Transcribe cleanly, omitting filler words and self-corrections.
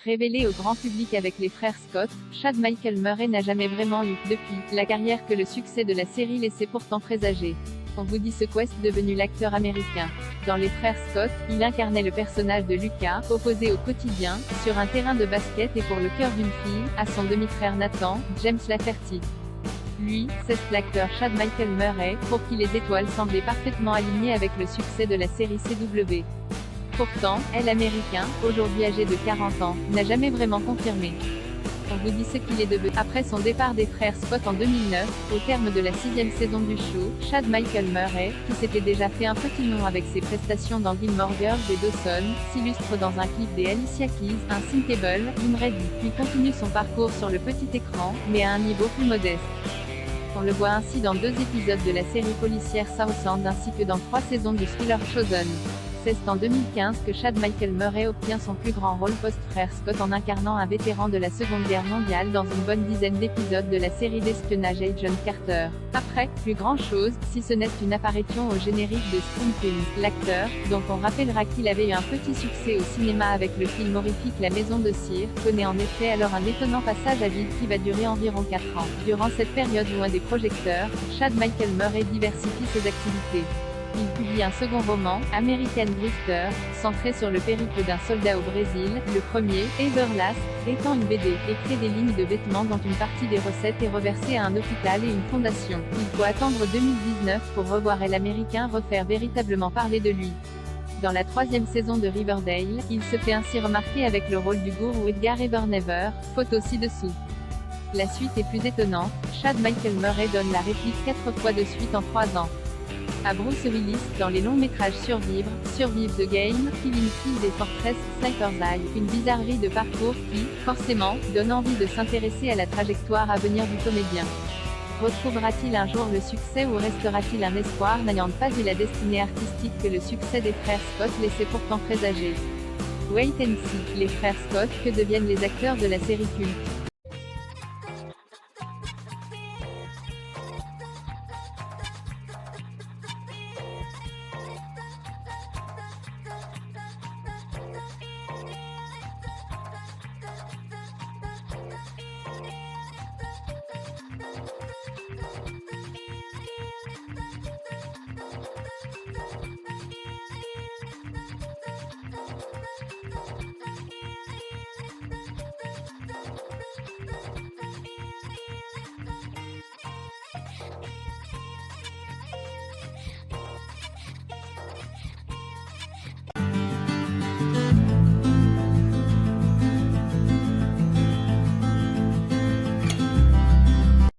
Révélé au grand public avec les frères Scott, Chad Michael Murray n'a jamais vraiment eu, depuis, la carrière que le succès de la série laissait pourtant présager. On vous dit ce qu'est devenu l'acteur américain. Dans Les Frères Scott, il incarnait le personnage de Lucas, opposé au quotidien, sur un terrain de basket et pour le cœur d'une fille, à son demi-frère Nathan, James Lafferty. Lui, c'est l'acteur Chad Michael Murray, pour qui les étoiles semblaient parfaitement alignées avec le succès de la série CW. Pourtant, l'Américain, aujourd'hui âgé de 40 ans, n'a jamais vraiment confirmé. On vous dit ce qu'il est devenu. Après son départ des frères Scott en 2009, au terme de la 6e saison du show, Chad Michael Murray, qui s'était déjà fait un petit nom avec ses prestations dans Gilmore Girls et Dawson, s'illustre dans un clip des Alicia Keys, Unsinkable, Ready, puis continue son parcours sur le petit écran, mais à un niveau plus modeste. On le voit ainsi dans 2 épisodes de la série policière Southland ainsi que dans 3 saisons du thriller Chosen. C'est en 2015 que Chad Michael Murray obtient son plus grand rôle post-frère Scott en incarnant un vétéran de la Seconde Guerre mondiale dans une bonne dizaine d'épisodes de la série d'espionnage Agent Carter. Après, plus grand chose, si ce n'est une apparition au générique de Springfield. L'acteur, dont on rappellera qu'il avait eu un petit succès au cinéma avec le film horrifique La Maison de Cire, connaît en effet alors un étonnant passage à vide qui va durer environ 4 ans. Durant cette période loin des projecteurs, Chad Michael Murray diversifie ses activités. Il publie un second roman, American Drifter, centré sur le périple d'un soldat au Brésil, le premier, Everlast, étant une BD, et crée des lignes de vêtements dont une partie des recettes est reversée à un hôpital et une fondation. Il faut attendre 2019 pour revoir l'Américain refaire véritablement parler de lui. Dans la 3e saison de Riverdale, il se fait ainsi remarquer avec le rôle du gourou Edgar Evernever, photo ci-dessous. La suite est plus étonnante, Chad Michael Murray donne la réplique 4 fois de suite en 3 ans. À Bruce Willis, dans les longs métrages Survivre, Survive the Game, Killing Field et Fortress, Sniper's Eye, une bizarrerie de parcours qui, forcément, donne envie de s'intéresser à la trajectoire à venir du comédien. Retrouvera-t-il un jour le succès ou restera-t-il un espoir n'ayant pas eu la destinée artistique que le succès des frères Scott laissait pourtant présager? Wait and see, les frères Scott, que deviennent les acteurs de la série culte?